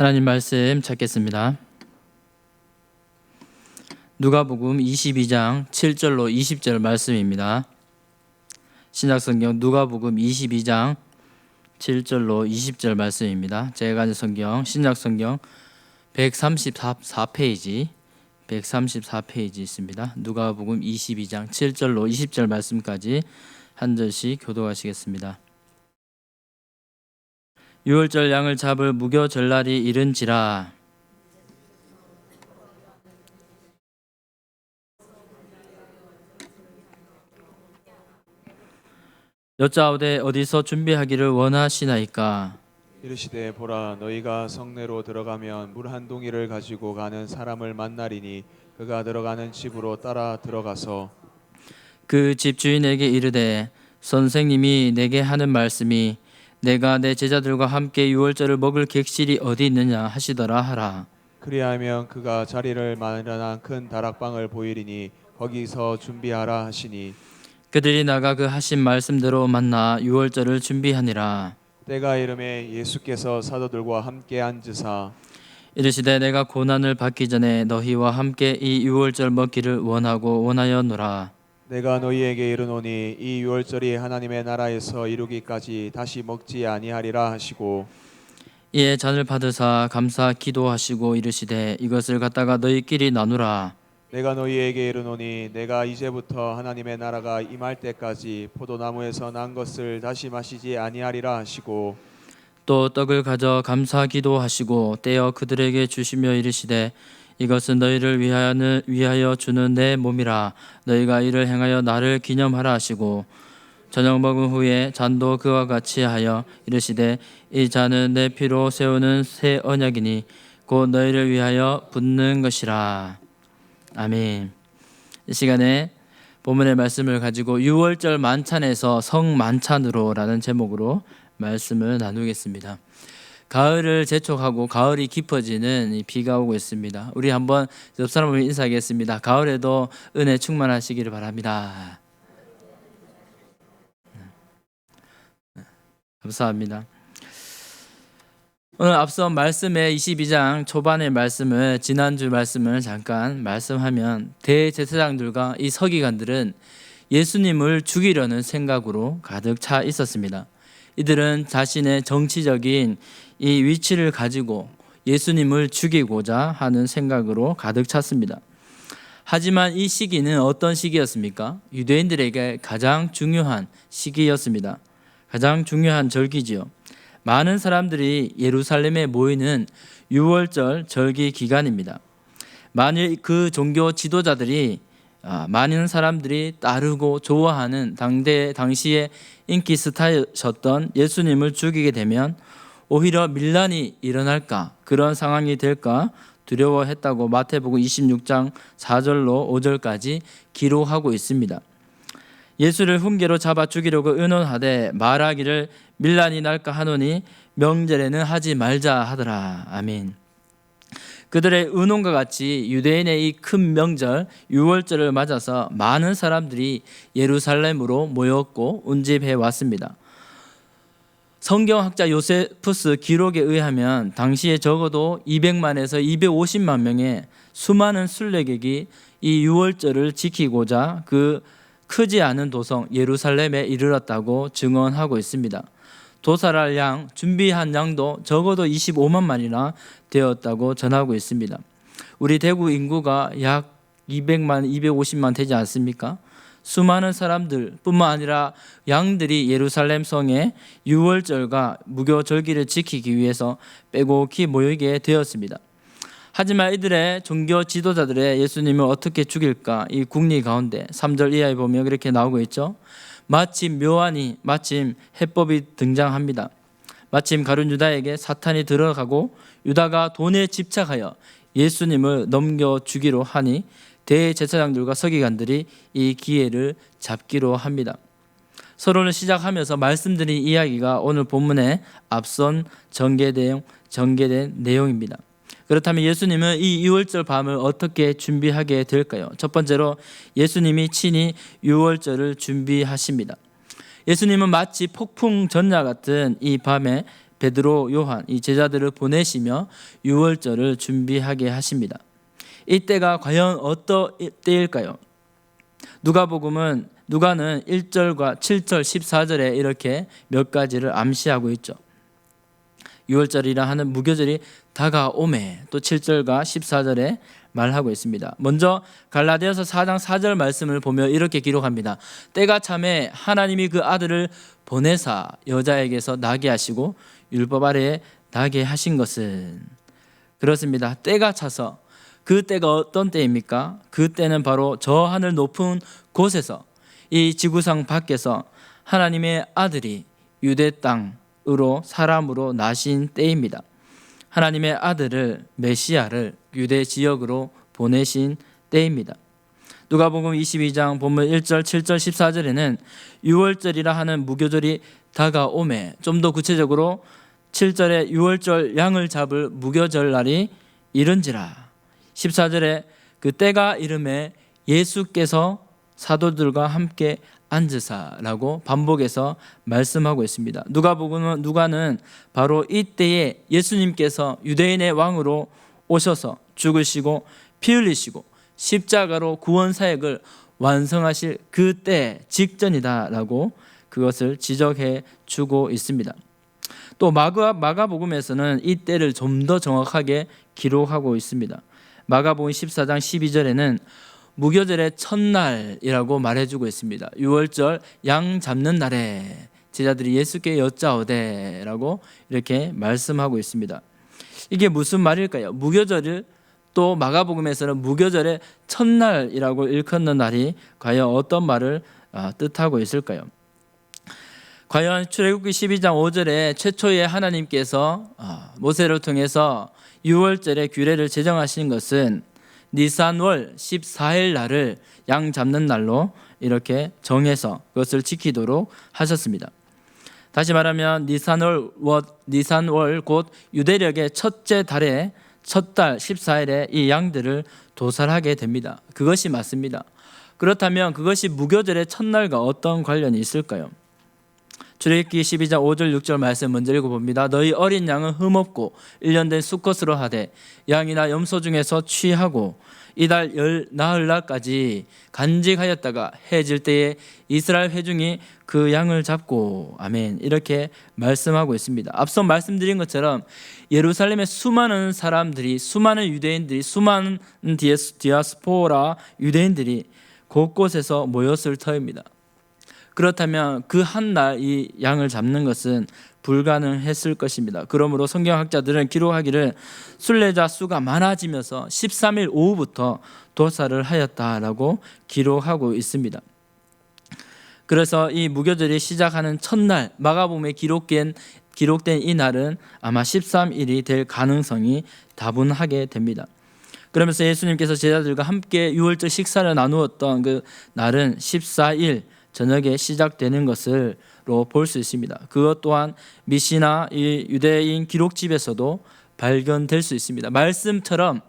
하나님 말씀 찾겠습니다. 누가복음 22장 7절로 20절 말씀입니다. 신약성경 누가복음 22장 7절로 20절 말씀입니다. 제가 가진 성경 신약성경 134페이지 있습니다. 누가복음 22장 7절로 20절 말씀까지 한 절씩 교독하시겠습니다. 유월절 양을 잡을 무교 절날이 이른지라 여짜오되 어디서 준비하기를 원하시나이까. 이르시되 보라 너희가 성내로 들어가면 물 한 동이를 가지고 가는 사람을 만나리니 그가 들어가는 집으로 따라 들어가서 그 집 주인에게 이르되 선생님이 내게 하는 말씀이 내가 내 제자들과 함께 유월절을 먹을 객실이 어디 있느냐 하시더라 하라. 그리하면 그가 자리를 마련한 큰 다락방을 보이리니 거기서 준비하라 하시니 그들이 나가 그 하신 말씀대로 만나 유월절을 준비하니라. 때가 이름에 예수께서 사도들과 함께 앉으사 이르시되 내가 고난을 받기 전에 너희와 함께 이 유월절 먹기를 원하였노라. 내가 너희에게 이르노니 이 유월절이 하나님의 나라에서 이루기까지 다시 먹지 아니하리라 하시고 이에 잔을 받으사 감사 기도하시고 이르시되 이것을 갖다가 너희끼리 나누라. 내가 너희에게 이르노니 내가 이제부터 하나님의 나라가 임할 때까지 포도나무에서 난 것을 다시 마시지 아니하리라 하시고 또 떡을 가져 감사 기도하시고 떼어 그들에게 주시며 이르시되 이것은 너희를 위하여 주는 내 몸이라. 너희가 이를 행하여 나를 기념하라 하시고 저녁 먹은 후에 잔도 그와 같이 하여 이르시되 이 잔은 내 피로 세우는 새 언약이니 곧 너희를 위하여 붓는 것이라. 아멘. 이 시간에 본문의 말씀을 가지고 유월절 만찬에서 성만찬으로라는 제목으로 말씀을 나누겠습니다. 가을을 재촉하고 가을이 깊어지는 이 비가 오고 있습니다. 우리 한번 옆 사람을 인사하겠습니다. 가을에도 은혜 충만하시기를 바랍니다. 감사합니다. 오늘 앞서 말씀의 22장 초반의 말씀을 지난주 말씀을 잠깐 말씀하면 대제사장들과 이 서기관들은 예수님을 죽이려는 생각으로 가득 차 있었습니다. 이들은 자신의 정치적인 이 위치를 가지고 예수님을 죽이고자 하는 생각으로 가득 찼습니다. 하지만 이 시기는 어떤 시기였습니까? 유대인들에게 가장 중요한 시기였습니다. 가장 중요한 절기지요. 많은 사람들이 예루살렘에 모이는 유월절 절기 기간입니다. 만일 그 종교 지도자들이 많은 사람들이 따르고 좋아하는 당시의 인기 스타였던 예수님을 죽이게 되면 오히려 밀란이 일어날까, 그런 상황이 될까 두려워했다고 마태복음 26장 4절로 5절까지 기록하고 있습니다. 예수를 훈계로 잡아 죽이려고 의논하되 말하기를 밀란이 날까 하노니 명절에는 하지 말자 하더라. 아멘. 그들의 의논과 같이 유대인의 이 큰 명절 유월절을 맞아서 많은 사람들이 예루살렘으로 모였고 운집해 왔습니다. 성경학자 요세푸스 기록에 의하면 당시에 적어도 200만에서 250만 명의 수많은 순례객이 이 유월절을 지키고자 그 크지 않은 도성 예루살렘에 이르렀다고 증언하고 있습니다. 도살할 양, 준비한 양도 적어도 25만 마리나 되었다고 전하고 있습니다. 우리 대구 인구가 약 200만, 250만 되지 않습니까? 수많은 사람들 뿐만 아니라 양들이 예루살렘 성에 유월절과 무교 절기를 지키기 위해서 빼곡히 모이게 되었습니다. 하지만 이들의 종교 지도자들의 예수님을 어떻게 죽일까 이 궁리 가운데 3절 이하에 보면 그렇게 나오고 있죠. 마침 해법이 등장합니다. 마침 가룟 유다에게 사탄이 들어가고 유다가 돈에 집착하여 예수님을 넘겨주기로 하니 대제사장들과 서기관들이 이 기회를 잡기로 합니다. 서론을 시작하면서 말씀드린 이야기가 오늘 본문에 앞선 전개된 내용입니다. 그렇다면 예수님은 이 유월절 밤을 어떻게 준비하게 될까요? 첫 번째로 예수님이 친히 유월절을 준비하십니다. 예수님은 마치 폭풍 전야 같은 이 밤에 베드로, 요한 이 제자들을 보내시며 유월절을 준비하게 하십니다. 이때가 과연 어떤 때일까요? 누가는 1절과 7절 14절에 이렇게 몇 가지를 암시하고 있죠. 유월절이라 하는 무교절이 다가오매 또 7절과 14절에 말하고 있습니다. 먼저 갈라디아서 4장 4절 말씀을 보며 이렇게 기록합니다. 때가 참에 하나님이 그 아들을 보내사 여자에게서 나게 하시고 율법 아래에 나게 하신 것은, 그렇습니다. 때가 차서, 그 때가 어떤 때입니까? 그 때는 바로 저 하늘 높은 곳에서, 이 지구상 밖에서 하나님의 아들이 유대 땅으로 사람으로 나신 때입니다. 하나님의 아들을, 메시아를 유대 지역으로 보내신 때입니다. 누가복음 22장 본문 1절 7절 14절에는 유월절이라 하는 무교절이 다가오매, 좀 더 구체적으로 7절에 유월절 양을 잡을 무교절 날이 이른지라, 14절에 그 때가 이름에 예수께서 사도들과 함께 앉으사라고 반복해서 말씀하고 있습니다. 누가는 바로 이때에 예수님께서 유대인의 왕으로 오셔서 죽으시고 피 흘리시고 십자가로 구원 사역을 완성하실 그때 직전이다라고 그것을 지적해 주고 있습니다. 또 마가복음에서는 이 때를 좀 더 정확하게 기록하고 있습니다. 마가복음 14장 12절에는 무교절의 첫날이라고 말해주고 있습니다. 유월절 양 잡는 날에 제자들이 예수께 여짜오되라고 이렇게 말씀하고 있습니다. 이게 무슨 말일까요? 무교절을 또 마가복음에서는 무교절의 첫날이라고 일컫는 날이 과연 어떤 말을 뜻하고 있을까요? 과연 출애굽기 12장 5절에 최초에 하나님께서 모세를 통해서 유월절의 규례를 제정하신 것은 니산월 14일 날을 양 잡는 날로 이렇게 정해서 그것을 지키도록 하셨습니다. 다시 말하면 니산월 곧 유대력의 첫째 달의 첫 달 14일에 이 양들을 도살하게 됩니다. 그것이 맞습니다. 그렇다면 그것이 무교절의 첫날과 어떤 관련이 있을까요? 출애굽기 12장 5절 6절 말씀 먼저 읽어봅니다. 너희 어린 양은 흠없고 1년 된 수컷으로 하되 양이나 염소 중에서 취하고 이달 나흘 날까지 간직하였다가 해질 때에 이스라엘 회중이 그 양을 잡고, 아멘, 이렇게 말씀하고 있습니다. 앞서 말씀드린 것처럼 예루살렘의 수많은 사람들이, 수많은 유대인들이, 수많은 디아스포라 유대인들이 곳곳에서 모였을 터입니다. 그렇다면 그 한 날 이 양을 잡는 것은 불가능했을 것입니다. 그러므로 성경학자들은 기록하기를 순례자 수가 많아지면서 13일 오후부터 도살을 하였다라고 기록하고 있습니다. 그래서 이 무교절이 시작하는 첫날 마가복음에 기록된 이 날은 아마 13일이 될 가능성이 다분하게 됩니다. 그러면서 예수님께서 제자들과 함께 유월절 식사를 나누었던 그 날은 14일 저녁에 시작되는 것으로 볼 수 있습니다. 그것 또한 미시나 이 유대인 기록집에서도 발견될 수 있습니다. 말씀처럼,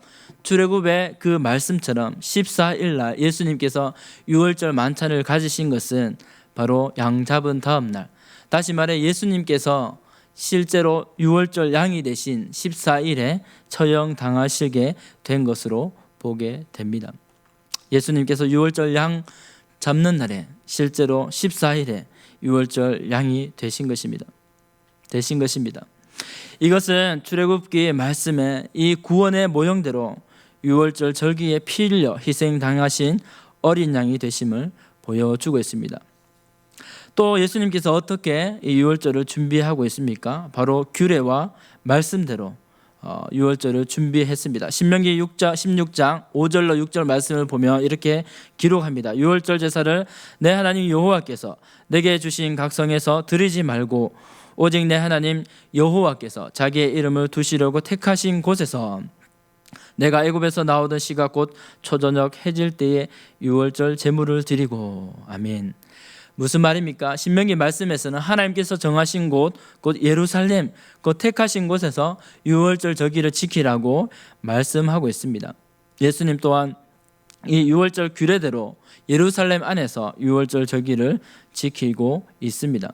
출애굽의 그 말씀처럼 14일 날 예수님께서 유월절 만찬을 가지신 것은 바로 양 잡은 다음 날, 다시 말해 예수님께서 실제로 유월절 양이 되신 14일에 처형당하시게 된 것으로 보게 됩니다. 예수님께서 유월절 양 잡는 날에 실제로 14일에 유월절 양이 되신 것입니다. 이것은 출애굽기의 말씀에 이 구원의 모형대로 유월절 절기에 피 흘려 희생당하신 어린 양이 되심을 보여주고 있습니다. 또 예수님께서 어떻게 이 유월절을 준비하고 있습니까? 바로 규례와 말씀대로 유월절을 준비했습니다. 신명기 16장 5절로 6절 말씀을 보면 이렇게 기록합니다. 유월절 제사를 내 하나님 여호와께서 내게 주신 각성에서 드리지 말고 오직 내 하나님 여호와께서 자기의 이름을 두시려고 택하신 곳에서 내가 애굽에서 나오던 시가 곧 초저녁 해질 때에 유월절 제물을 드리고, 아멘. 무슨 말입니까? 신명기 말씀에서는 하나님께서 정하신 곳, 곧 예루살렘, 곧 택하신 곳에서 유월절 절기를 지키라고 말씀하고 있습니다. 예수님 또한 이 유월절 규례대로 예루살렘 안에서 유월절 절기를 지키고 있습니다.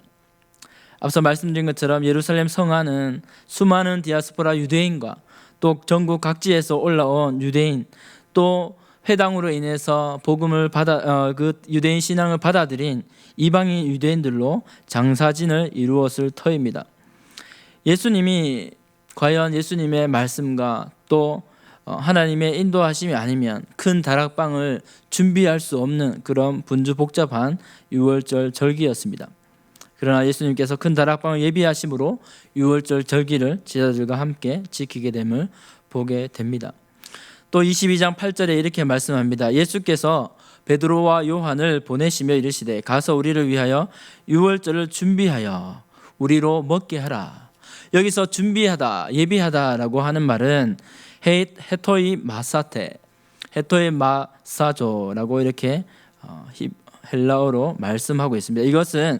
앞서 말씀드린 것처럼 예루살렘 성 안은 수많은 디아스포라 유대인과 또 전국 각지에서 올라온 유대인, 또 회당으로 인해서 복음을 그 유대인 신앙을 받아들인 이방인 유대인들로 장사진을 이루었을 터입니다. 예수님이 과연 예수님의 말씀과 또 하나님의 인도하심이 아니면 큰 다락방을 준비할 수 없는 그런 분주복잡한 유월절 절기였습니다. 그러나 예수님께서 큰 다락방을 예비하심으로 유월절 절기를 제자들과 함께 지키게 됨을 보게 됩니다. 또 22장 8절에 이렇게 말씀합니다. 예수께서 베드로와 요한을 보내시며 이르시되 가서 우리를 위하여 유월절을 준비하여 우리로 먹게 하라. 여기서 준비하다, 예비하다라고 하는 말은 헤토이 마사테, 헤토이 마사조라고 이렇게 헬라어로 말씀하고 있습니다. 이것은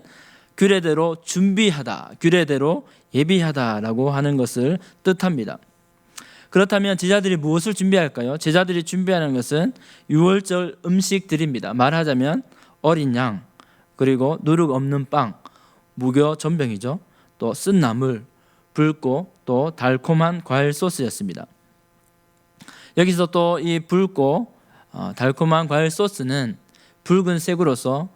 규례대로 준비하다, 규례대로 예비하다라고 하는 것을 뜻합니다. 그렇다면 제자들이 무엇을 준비할까요? 제자들이 준비하는 것은 유월절 음식들입니다. 말하자면 어린 양, 그리고 누룩 없는 빵, 무교 전병이죠. 또 쓴 나물, 붉고 또 달콤한 과일 소스였습니다. 여기서 또 이 붉고 달콤한 과일 소스는 붉은색으로서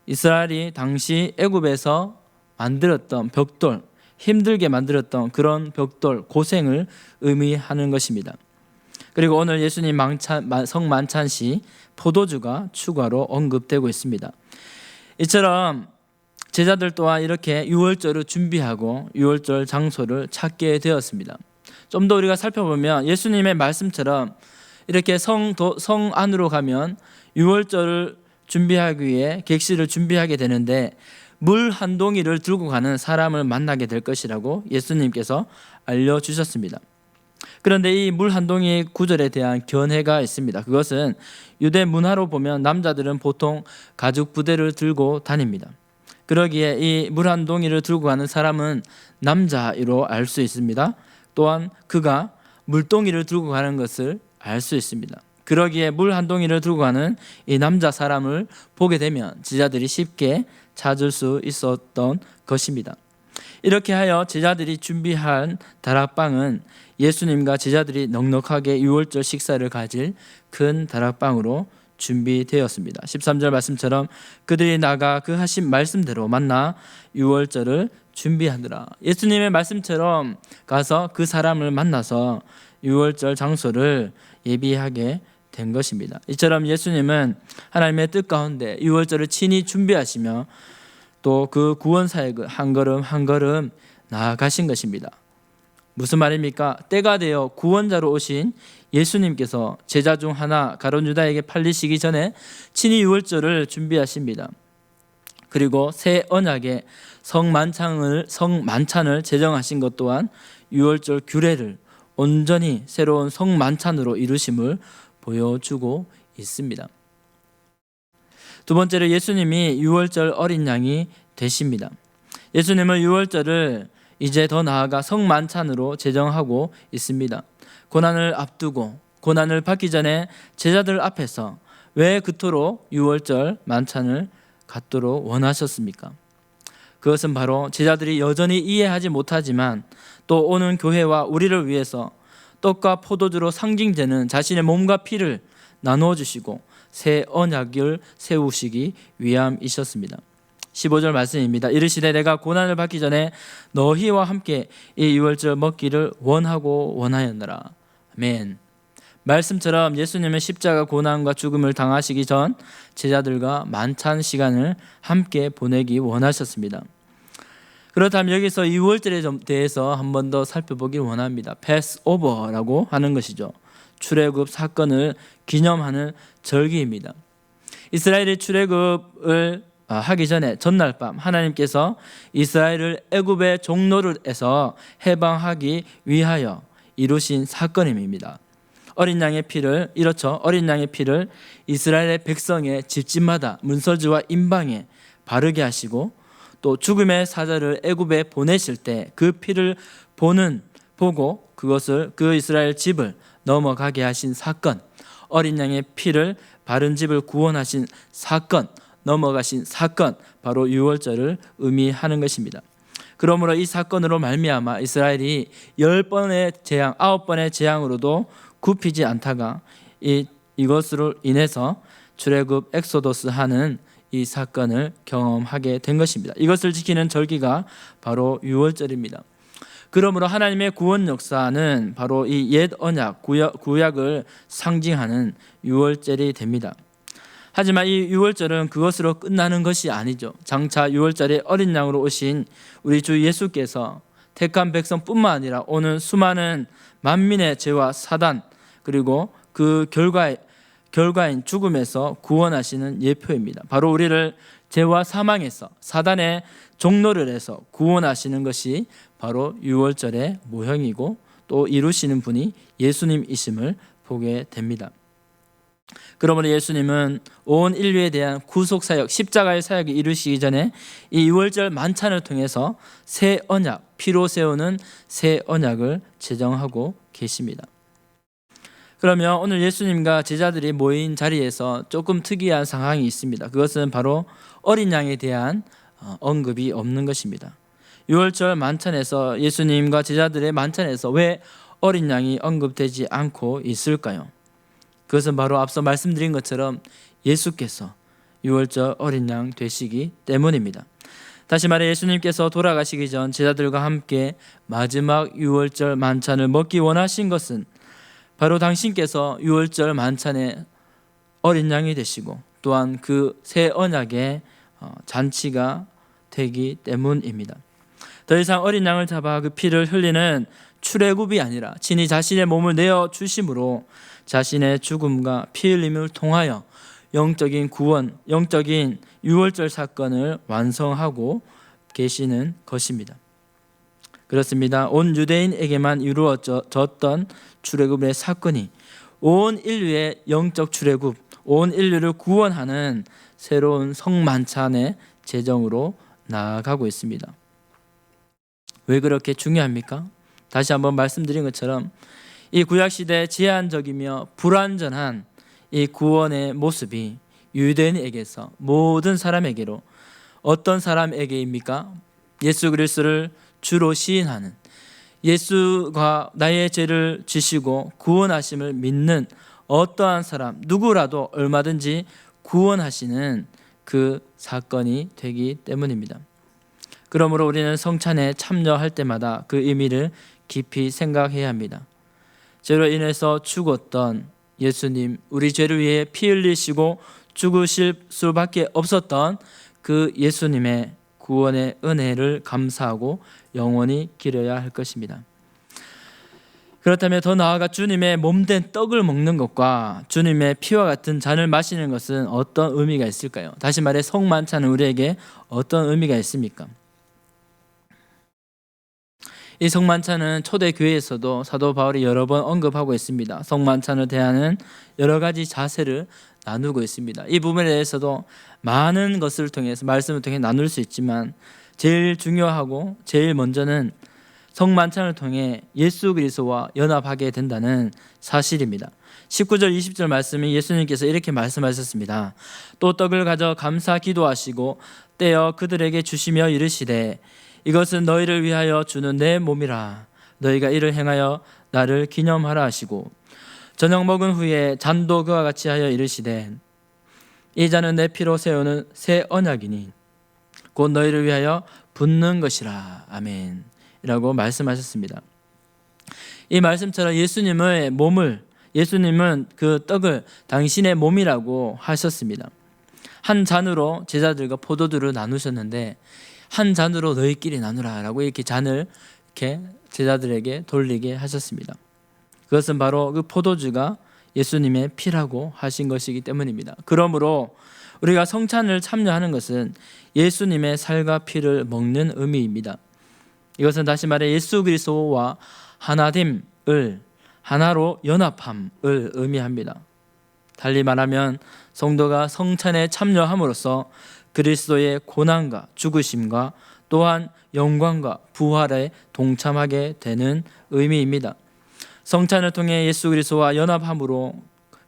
이스라엘이 당시 애굽에서 만들었던 벽돌, 힘들게 만들었던 그런 벽돌, 고생을 의미하는 것입니다. 그리고 오늘 예수님 성만찬 시 포도주가 추가로 언급되고 있습니다. 이처럼 제자들 또한 이렇게 유월절을 준비하고 유월절 장소를 찾게 되었습니다. 좀 더 우리가 살펴보면 예수님의 말씀처럼 이렇게 성 안으로 가면 유월절을 준비하기 위해 객실을 준비하게 되는데 물 한 동이를 들고 가는 사람을 만나게 될 것이라고 예수님께서 알려주셨습니다. 그런데 이 물 한 동이 구절에 대한 견해가 있습니다. 그것은 유대 문화로 보면 남자들은 보통 가죽 부대를 들고 다닙니다. 그러기에 이 물 한 동이를 들고 가는 사람은 남자로 알 수 있습니다. 또한 그가 물동이를 들고 가는 것을 알 수 있습니다. 그러기에 물 한 동이를 들고 가는 이 남자 사람을 보게 되면 제자들이 쉽게 찾을 수 있었던 것입니다. 이렇게 하여 제자들이 준비한 다락방은 예수님과 제자들이 넉넉하게 유월절 식사를 가질 큰 다락방으로 준비되었습니다. 13절 말씀처럼 그들이 나가 그 하신 말씀대로 만나 유월절을 준비하더라. 예수님의 말씀처럼 가서 그 사람을 만나서 유월절 장소를 예비하게 된 것입니다. 이처럼 예수님은 하나님의 뜻 가운데 유월절을 친히 준비하시며 또 그 구원 사역을 한 걸음 한 걸음 나아가신 것입니다. 무슨 말입니까? 때가 되어 구원자로 오신 예수님께서 제자 중 하나 가룟 유다에게 팔리시기 전에 친히 유월절을 준비하십니다. 그리고 새 언약의 성만찬을 제정하신 것 또한 유월절 규례를 온전히 새로운 성만찬으로 이루심을 보여주고 있습니다. 두 번째로 예수님이 유월절 어린 양이 되십니다. 예수님은 유월절을 이제 더 나아가 성만찬으로 제정하고 있습니다. 고난을 앞두고 고난을 받기 전에 제자들 앞에서 왜 그토록 유월절 만찬을 갖도록 원하셨습니까? 그것은 바로 제자들이 여전히 이해하지 못하지만 또 오는 교회와 우리를 위해서 떡과 포도주로 상징되는 자신의 몸과 피를 나누어 주시고 새 언약을 세우시기 위함이셨습니다. 15절 말씀입니다. 이르시되 내가 고난을 받기 전에 너희와 함께 이 유월절 먹기를 원하고 원하였노라. 아멘. 말씀처럼 예수님은 십자가 고난과 죽음을 당하시기 전 제자들과 만찬 시간을 함께 보내기 원하셨습니다. 그렇다면 여기서 유월절에 대해서 한 번 더 살펴보길 원합니다. 패스오버라고 하는 것이죠. 출애굽 사건을 기념하는 절기입니다. 이스라엘이 출애굽을 하기 전에 전날 밤 하나님께서 이스라엘을 애굽의 종노릇에서 해방하기 위하여 이루신 사건입니다. 어린 양의 피를 이스라엘의 백성의 집집마다 문설주와 임방에 바르게 하시고 또 죽음의 사자를 애굽에 보내실 때 그 피를 보고 그것을 그 이스라엘 집을 넘어가게 하신 사건, 어린 양의 피를 바른 집을 구원하신 사건, 넘어가신 사건, 바로 유월절을 의미하는 것입니다. 그러므로 이 사건으로 말미암아 이스라엘이 10번의 재앙, 9번의 재앙으로도 굽히지 않다가 이것으로 인해서 출애굽 엑소더스 하는 이 사건을 경험하게 된 것입니다. 이것을 지키는 절기가 바로 유월절입니다. 그러므로 하나님의 구원 역사는 바로 이 옛 언약, 구약을 상징하는 유월절이 됩니다. 하지만 이 유월절은 그것으로 끝나는 것이 아니죠. 장차 유월절에 어린 양으로 오신 우리 주 예수께서 택한 백성뿐만 아니라 오는 수많은 만민의 죄와 사단, 그리고 그 결과인 죽음에서 구원하시는 예표입니다. 바로 우리를 죄와 사망에서, 사단의 종노를 해서 구원하시는 것이 바로 유월절의 모형이고, 또 이루시는 분이 예수님이심을 보게 됩니다. 그러므로 예수님은 온 인류에 대한 구속사역, 십자가의 사역을 이루시기 전에 이 유월절 만찬을 통해서 새 언약, 피로 세우는 새 언약을 제정하고 계십니다. 그러면 오늘 예수님과 제자들이 모인 자리에서 조금 특이한 상황이 있습니다. 그것은 바로 어린 양에 대한 언급이 없는 것입니다. 유월절 만찬에서, 예수님과 제자들의 만찬에서 왜 어린 양이 언급되지 않고 있을까요? 그것은 바로 앞서 말씀드린 것처럼 예수께서 유월절 어린 양 되시기 때문입니다. 다시 말해 예수님께서 돌아가시기 전 제자들과 함께 마지막 유월절 만찬을 먹기 원하신 것은 바로 당신께서 유월절 만찬에 어린 양이 되시고, 또한 그 새 언약의 잔치가 되기 때문입니다. 더 이상 어린 양을 잡아 그 피를 흘리는 출애굽이 아니라 친히 자신의 몸을 내어 주심으로 자신의 죽음과 피 흘림을 통하여 영적인 구원, 영적인 유월절 사건을 완성하고 계시는 것입니다. 그렇습니다. 온 유대인에게만 이루어졌던 출애굽의 사건이 온 인류의 영적 출애굽, 온 인류를 구원하는 새로운 성만찬의 제정으로 나아가고 있습니다. 왜 그렇게 중요합니까? 다시 한번 말씀드린 것처럼 이 구약시대 제한적이며 불완전한 이 구원의 모습이 유대인에게서 모든 사람에게로, 어떤 사람에게입니까? 예수 그리스도를 주로 시인하는, 예수가 나의 죄를 지시고 구원하심을 믿는 어떠한 사람 누구라도 얼마든지 구원하시는 그 사건이 되기 때문입니다. 그러므로 우리는 성찬에 참여할 때마다 그 의미를 깊이 생각해야 합니다. 죄로 인해서 죽었던 예수님, 우리 죄를 위해 피 흘리시고 죽으실 수밖에 없었던 그 예수님의 구원의 은혜를 감사하고 영원히 기려야 할 것입니다. 그렇다면 더 나아가 주님의 몸된 떡을 먹는 것과 주님의 피와 같은 잔을 마시는 것은 어떤 의미가 있을까요? 다시 말해 성만찬은 우리에게 어떤 의미가 있습니까? 이 성만찬은 초대교회에서도 사도 바울이 여러 번 언급하고 있습니다. 성만찬을 대하는 여러 가지 자세를 나누고 있습니다. 이 부분에 대해서도 많은 것을 통해서, 말씀을 통해 나눌 수 있지만 제일 중요하고 제일 먼저는 성만찬을 통해 예수 그리스도와 연합하게 된다는 사실입니다. 19절 20절 말씀이 예수님께서 이렇게 말씀하셨습니다. 또 떡을 가져 감사 기도하시고 떼어 그들에게 주시며 이르시되 이것은 너희를 위하여 주는 내 몸이라. 너희가 이를 행하여 나를 기념하라 하시고 저녁 먹은 후에 잔도 그와 같이 하여 이르시되 이 잔은 내 피로 세우는 새 언약이니 곧 너희를 위하여 붓는 것이라. 아멘 이라고 말씀하셨습니다. 이 말씀처럼 예수님은 그 떡을 당신의 몸이라고 하셨습니다. 한 잔으로 제자들과 포도주를 나누셨는데 한 잔으로 너희끼리 나누라 라고 이렇게 잔을 이렇게 제자들에게 돌리게 하셨습니다. 그것은 바로 그 포도주가 예수님의 피라고 하신 것이기 때문입니다. 그러므로 우리가 성찬을 참여하는 것은 예수님의 살과 피를 먹는 의미입니다. 이것은 다시 말해 예수 그리스도와 하나됨을, 하나로 연합함을 의미합니다. 달리 말하면 성도가 성찬에 참여함으로써 그리스도의 고난과 죽으심과 또한 영광과 부활에 동참하게 되는 의미입니다. 성찬을 통해 예수 그리스도와 연합함으로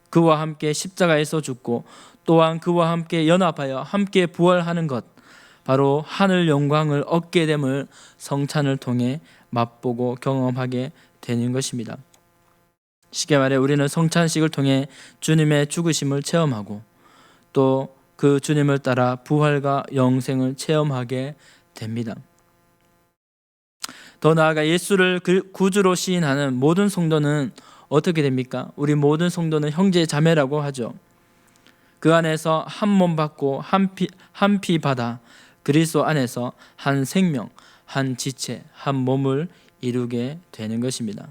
그와 함께 십자가에서 죽고 또한 그와 함께 연합하여 함께 부활하는 것, 바로 하늘 영광을 얻게 됨을 성찬을 통해 맛보고 경험하게 되는 것입니다. 쉽게 말해 우리는 성찬식을 통해 주님의 죽으심을 체험하고 또 그 주님을 따라 부활과 영생을 체험하게 됩니다. 더 나아가 예수를 구주로 시인하는 모든 성도는 어떻게 됩니까? 우리 모든 성도는 형제 자매라고 하죠. 그 안에서 한 몸 받고 한 피 받아 그리스도 안에서 한 생명, 한 지체, 한 몸을 이루게 되는 것입니다.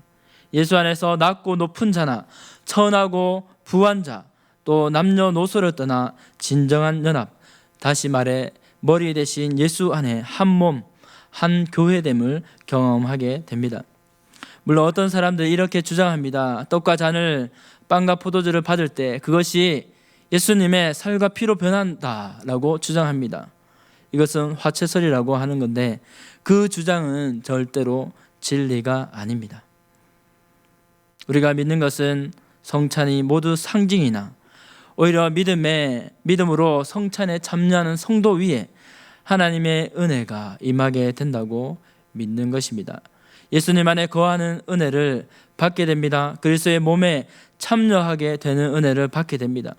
예수 안에서 낮고 높은 자나 천하고 부한 자, 또 남녀노소를 떠나 진정한 연합, 다시 말해 머리 대신 예수 안에 한 몸, 한 교회됨을 경험하게 됩니다. 물론 어떤 사람들이 이렇게 주장합니다. 떡과 잔을 빵과 포도주를 받을 때 그것이 예수님의 살과 피로 변한다라고 주장합니다. 이것은 화채설이라고 하는 건데 그 주장은 절대로 진리가 아닙니다. 우리가 믿는 것은 성찬이 모두 상징이나 오히려 믿음으로 성찬에 참여하는 성도 위에 하나님의 은혜가 임하게 된다고 믿는 것입니다. 예수님 안에 거하는 은혜를 받게 됩니다. 그리스도의 몸에 참여하게 되는 은혜를 받게 됩니다.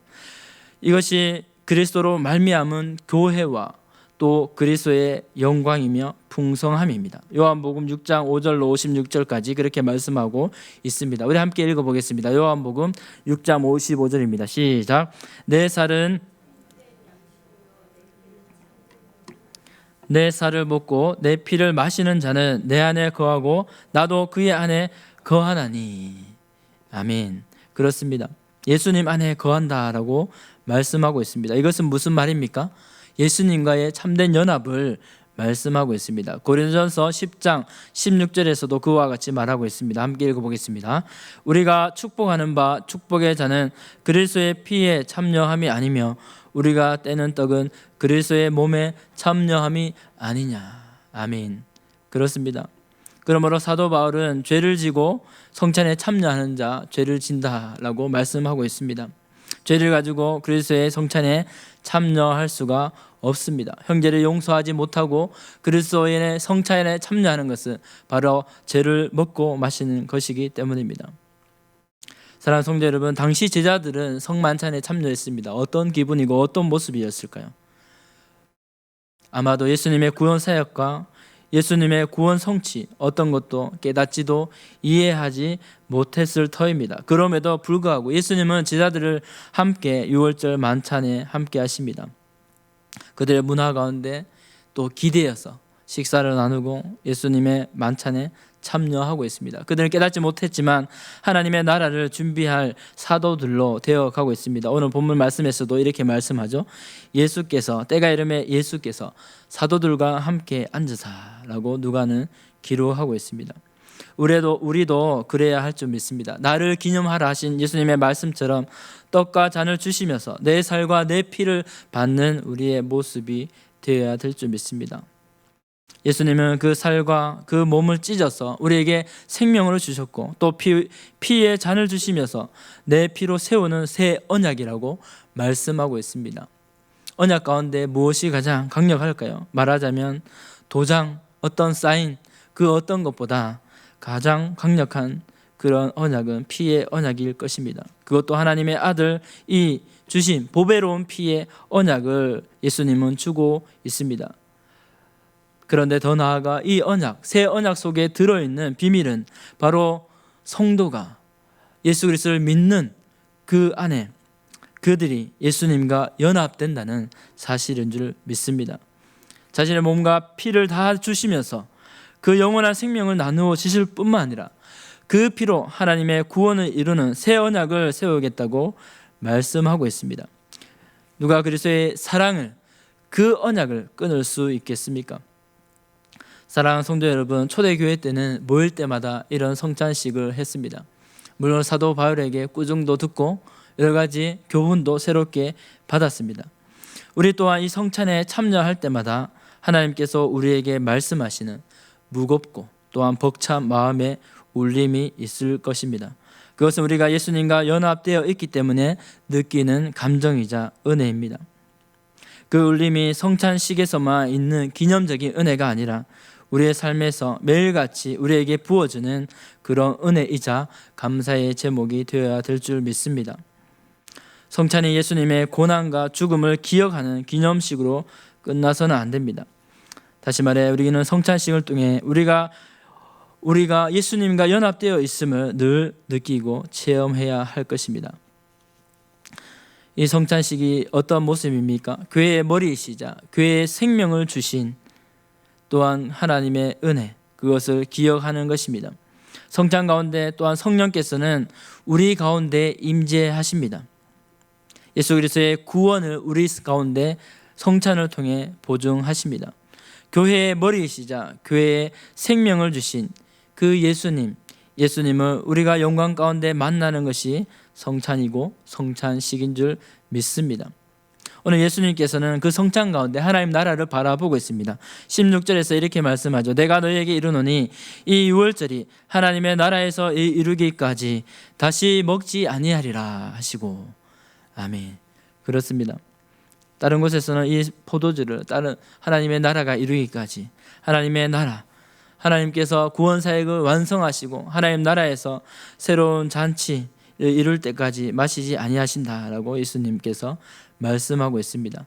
이것이 그리스도로 말미암은 교회와 또 그리스도의 영광이며 풍성함입니다. 요한복음 6장 5절로 56절까지 그렇게 말씀하고 있습니다. 우리 함께 읽어보겠습니다. 요한복음 6장 55절입니다. 시작. 내 살은 내 살을 먹고 내 피를 마시는 자는 내 안에 거하고 나도 그의 안에 거하나니. 아멘. 그렇습니다. 예수님 안에 거한다라고 말씀하고 있습니다. 이것은 무슨 말입니까? 예수님과의 참된 연합을 말씀하고 있습니다. 고린도전서 10장 16절에서도 그와 같이 말하고 있습니다. 함께 읽어보겠습니다. 우리가 축복하는 바 축복의 자는 그리스도의 피에 참여함이 아니며 우리가 떼는 떡은 그리스도의 몸에 참여함이 아니냐. 아멘. 그렇습니다. 그러므로 사도 바울은 죄를 지고 성찬에 참여하는 자 죄를 진다라고 말씀하고 있습니다. 죄를 가지고 그리스도의 성찬에 참여할 수가 없습니다. 형제를 용서하지 못하고 그리스도의 성찬에 참여하는 것은 바로 죄를 먹고 마시는 것이기 때문입니다. 사랑하는 성도 여러분, 당시 제자들은 성만찬에 참여했습니다. 어떤 기분이고 어떤 모습이었을까요? 아마도 예수님의 구원 사역과 예수님의 구원 성취 어떤 것도 깨닫지도 이해하지 못했을 터입니다. 그럼에도 불구하고 예수님은 제자들을 함께 유월절 만찬에 함께 하십니다. 그들의 문화 가운데 또 기대어서 식사를 나누고 예수님의 만찬에 참여하고 있습니다. 그들은 깨닫지 못했지만 하나님의 나라를 준비할 사도들로 되어가고 있습니다. 오늘 본문 말씀에서도 이렇게 말씀하죠. 예수께서 때가 이르매 예수께서 사도들과 함께 앉으사라고 누가는 기록하고 있습니다. 우리도 그래야 할 줄 믿습니다. 나를 기념하라 하신 예수님의 말씀처럼 떡과 잔을 주시면서 내 살과 내 피를 받는 우리의 모습이 되어야 될 줄 믿습니다. 예수님은 그 살과 그 몸을 찢어서 우리에게 생명을 주셨고 또 피의 잔을 주시면서 내 피로 세우는 새 언약이라고 말씀하고 있습니다. 언약 가운데 무엇이 가장 강력할까요? 말하자면 도장, 어떤 사인, 그 어떤 것보다 가장 강력한 그런 언약은 피의 언약일 것입니다. 그것도 하나님의 아들이 주신 보배로운 피의 언약을 예수님은 주고 있습니다. 그런데 더 나아가 이 언약, 새 언약 속에 들어있는 비밀은 바로 성도가 예수 그리스도를 믿는 그 안에 그들이 예수님과 연합된다는 사실인 줄 믿습니다. 자신의 몸과 피를 다 주시면서 그 영원한 생명을 나누어 주실 뿐만 아니라 그 피로 하나님의 구원을 이루는 새 언약을 세우겠다고 말씀하고 있습니다. 누가 그리스도의 사랑을, 그 언약을 끊을 수 있겠습니까? 사랑하는 성도 여러분, 초대교회 때는 모일 때마다 이런 성찬식을 했습니다. 물론 사도 바울에게 꾸중도 듣고 여러 가지 교훈도 새롭게 받았습니다. 우리 또한 이 성찬에 참여할 때마다 하나님께서 우리에게 말씀하시는 무겁고 또한 벅찬 마음의 울림이 있을 것입니다. 그것은 우리가 예수님과 연합되어 있기 때문에 느끼는 감정이자 은혜입니다. 그 울림이 성찬식에서만 있는 기념적인 은혜가 아니라 우리의 삶에서 매일같이 우리에게 부어주는 그런 은혜이자 감사의 제목이 되어야 될 줄 믿습니다. 성찬이 예수님의 고난과 죽음을 기억하는 기념식으로 끝나서는 안 됩니다. 다시 말해 우리는 성찬식을 통해 우리가 예수님과 연합되어 있음을 늘 느끼고 체험해야 할 것입니다. 이 성찬식이 어떤 모습입니까? 교회의 머리이시자 교회의 생명을 주신 또한 하나님의 은혜, 그것을 기억하는 것입니다. 성찬 가운데 또한 성령께서는 우리 가운데 임재하십니다. 예수 그리스도의 구원을 우리 가운데 성찬을 통해 보증하십니다. 교회의 머리이시자 교회의 생명을 주신 그 예수님을 우리가 영광 가운데 만나는 것이 성찬이고 성찬식인 줄 믿습니다. 오늘 예수님께서는 그 성찬 가운데 하나님 나라를 바라보고 있습니다. 16절에서 이렇게 말씀하죠. 내가 너희에게 이르노니 이 유월절이 하나님의 나라에서 이루기까지 다시 먹지 아니하리라 하시고. 아멘. 그렇습니다. 다른 곳에서는 이 포도주를 다른 하나님의 나라가 이루기까지, 하나님의 나라, 하나님께서 구원 사역을 완성하시고 하나님 나라에서 새로운 잔치 이룰 때까지 마시지 아니하신다라고 예수님께서 말씀하고 있습니다.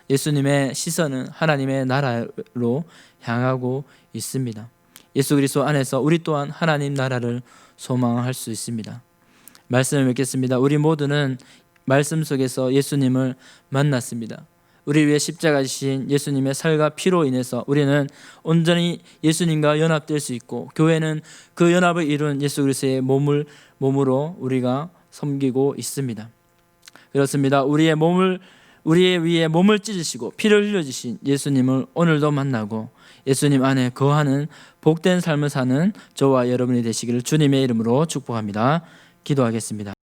예수님의 시선은 하나님의 나라로 향하고 있습니다. 예수 그리스도 안에서 우리 또한 하나님 나라를 소망할 수 있습니다. 말씀을 맺겠습니다. 우리 모두는 말씀 속에서 예수님을 만났습니다. 우리 위해 십자가 지신 예수님의 살과 피로 인해서 우리는 온전히 예수님과 연합될 수 있고, 교회는 그 연합을 이룬 예수 그리스도의 몸으로 우리가 섬기고 있습니다. 그렇습니다. 우리의 위에 몸을 찢으시고 피를 흘려주신 예수님을 오늘도 만나고 예수님 안에 거하는 복된 삶을 사는 저와 여러분이 되시기를 주님의 이름으로 축복합니다. 기도하겠습니다.